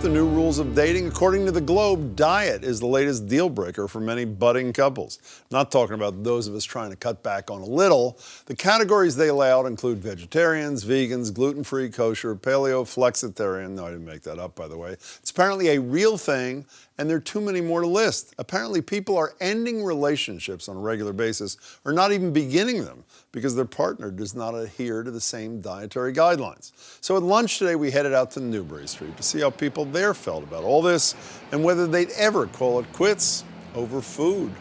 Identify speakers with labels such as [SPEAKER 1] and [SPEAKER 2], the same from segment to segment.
[SPEAKER 1] the new rules of dating. According to the Globe, diet is the latest deal breaker for many budding couples. Not talking about those of us trying to cut back on a little. The categories they lay out include vegetarians, vegans, gluten-free, kosher, paleo, flexitarian. No, I didn't make that up, by the way. It's apparently a real thing, and there are too many more to list. Apparently, people are ending relationships on a regular basis or not even beginning them because their partner does not adhere to the same dietary guidelines. So at lunch today, we headed out to Newbury Street to see how people there felt about all this and whether they'd ever call it quits over food.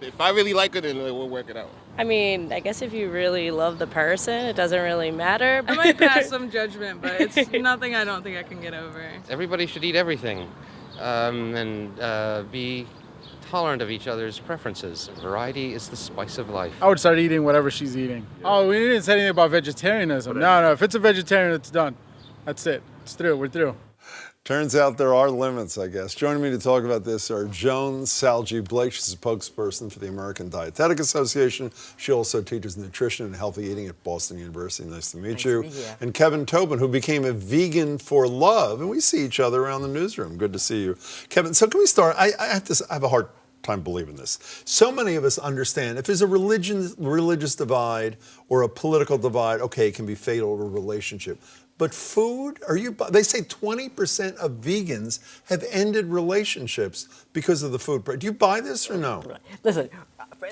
[SPEAKER 2] If I really like it, then we'll work it out.
[SPEAKER 3] I mean, I guess if you really love the person, it doesn't really matter.
[SPEAKER 4] I might pass some judgment, but it's nothing I don't think I can get over.
[SPEAKER 5] Everybody should eat everything and be tolerant of each other's preferences. Variety is the spice of life.
[SPEAKER 6] I would start eating whatever she's eating. Oh, we didn't say anything about vegetarianism. No, if it's a vegetarian, it's done. That's it. It's through. We're through.
[SPEAKER 1] Turns out there are limits, I guess. Joining me to talk about this are Joan Salge-Blake. She's a spokesperson for the American Dietetic Association. She also teaches nutrition and healthy eating at Boston University. Nice to meet you. And Kevin Tobin, who became a vegan for love. And we see each other around the newsroom. Good to see you. Kevin, so can we start? I have a hard time believing this. So many of us understand if there's a religious divide or a political divide, okay, it can be fatal to a relationship. But food, they say 20% of vegans have ended relationships because of the food. Do you buy this or no?
[SPEAKER 7] Listen,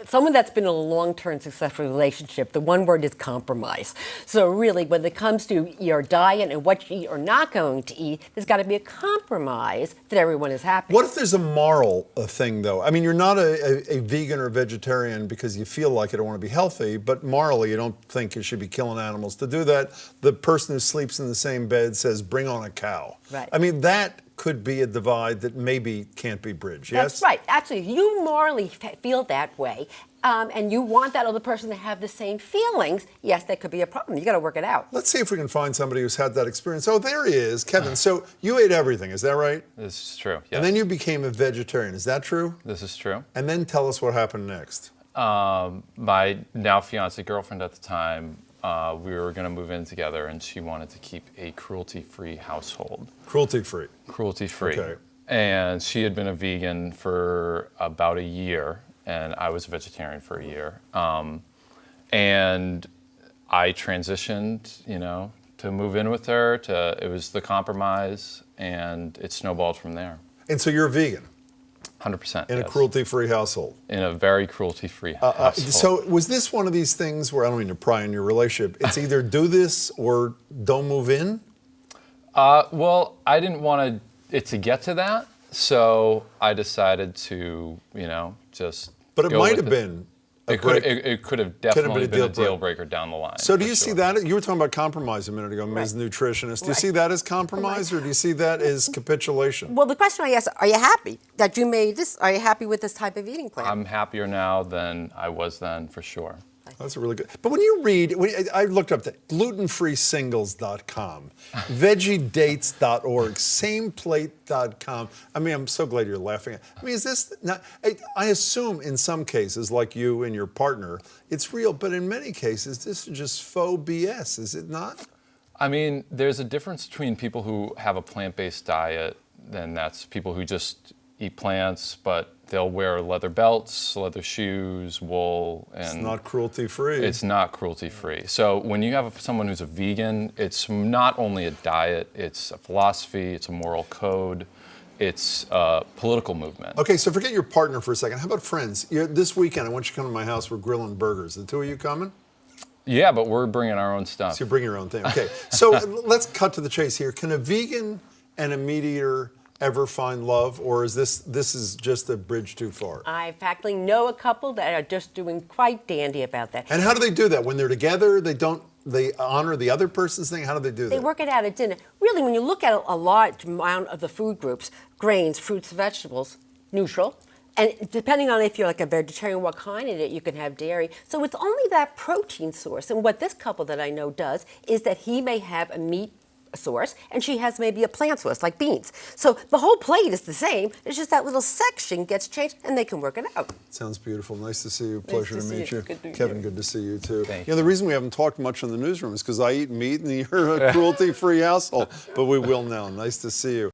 [SPEAKER 7] someone that's been in a long-term successful relationship, the one word is compromise. So really, when it comes to your diet and what you eat or not going to eat, there's got to be a compromise that everyone is happy.
[SPEAKER 1] What if there's a moral thing, though? I mean, you're not a vegan or vegetarian because you feel like you don't want to be healthy, but morally, you don't think you should be killing animals. To do that, the person who sleeps in the same bed says, bring on a cow.
[SPEAKER 7] Right.
[SPEAKER 1] I mean, that could be a divide that maybe can't be bridged, yes?
[SPEAKER 7] That's right, absolutely. If you morally feel that way, and you want that other person to have the same feelings, yes, that could be a problem. You got to work it out.
[SPEAKER 1] Let's see if we can find somebody who's had that experience. Oh, there he is, Kevin. So you ate everything, is that right?
[SPEAKER 8] This is true, yes.
[SPEAKER 1] And then you became a vegetarian, is that true?
[SPEAKER 8] This is true.
[SPEAKER 1] And then tell us what happened next.
[SPEAKER 8] My now fiancée girlfriend at the time, we were going to move in together, and she wanted to keep a cruelty-free household.
[SPEAKER 1] Cruelty-free?
[SPEAKER 8] Cruelty-free.
[SPEAKER 1] Okay.
[SPEAKER 8] And she had been a vegan for about a year, and I was a vegetarian for a year. And I transitioned, to move in with her. It was the compromise, and it snowballed from there.
[SPEAKER 1] And so you're a vegan?
[SPEAKER 8] 100%.
[SPEAKER 1] In a cruelty-free household?
[SPEAKER 8] In a very cruelty-free household.
[SPEAKER 1] So was this one of these things where, I don't mean to pry in your relationship, it's either do this or don't move in?
[SPEAKER 8] Well, I didn't want it to get to that, so I decided to, just
[SPEAKER 1] But it
[SPEAKER 8] go
[SPEAKER 1] might
[SPEAKER 8] with
[SPEAKER 1] have been.
[SPEAKER 8] It could have definitely been a deal breaker down the line.
[SPEAKER 1] So do you see that? You were talking about compromise a minute ago, Ms. Nutritionist. Do you see that as compromise, or do you see that as capitulation?
[SPEAKER 7] Well, the question I asked, are you happy that you made this? Are you happy with this type of eating plan?
[SPEAKER 8] I'm happier now than I was then, for sure.
[SPEAKER 1] That's a really good. But when you read, I looked up that glutenfreesingles.com, veggiedates.org, sameplate.com. I mean, I'm so glad you're laughing. I mean, is this not? I assume in some cases, like you and your partner, it's real. But in many cases, this is just faux BS. Is it not?
[SPEAKER 8] I mean, there's a difference between people who have a plant-based diet, and that's people who just eat plants, but they'll wear leather belts, leather shoes, wool, and
[SPEAKER 1] it's not cruelty-free.
[SPEAKER 8] It's not cruelty-free. So when you have someone who's a vegan, it's not only a diet, it's a philosophy, it's a moral code, it's a political movement.
[SPEAKER 1] Okay, so forget your partner for a second. How about friends? This weekend, I want you to come to my house. We're grilling burgers. The two of you coming?
[SPEAKER 8] Yeah, but we're bringing our own stuff.
[SPEAKER 1] So you bring your own thing. Okay, so let's cut to the chase here. Can a vegan and a meat eater ever find love, or is this is just a bridge too far?
[SPEAKER 7] I practically know a couple that are just doing quite dandy about that.
[SPEAKER 1] And how do they do that? When they're together, they honor the other person's thing? How do they do that?
[SPEAKER 7] They work it out at dinner. Really, when you look at a large amount of the food groups, grains, fruits, vegetables, neutral. And depending on if you're like a vegetarian, what kind of it, you can have dairy. So it's only that protein source. And what this couple that I know does is that he may have a meat source, and she has maybe a plant source, like beans. So the whole plate is the same. It's just that little section gets changed, and they can work it out.
[SPEAKER 1] Sounds beautiful. Nice to see you. Pleasure to meet you.
[SPEAKER 7] Good to meet
[SPEAKER 1] Kevin,
[SPEAKER 7] you.
[SPEAKER 1] good to see you, too.
[SPEAKER 8] Thank
[SPEAKER 1] you know, the reason we haven't talked much in the newsroom is because I eat meat, and you're a cruelty-free household. But we will now. Nice to see you.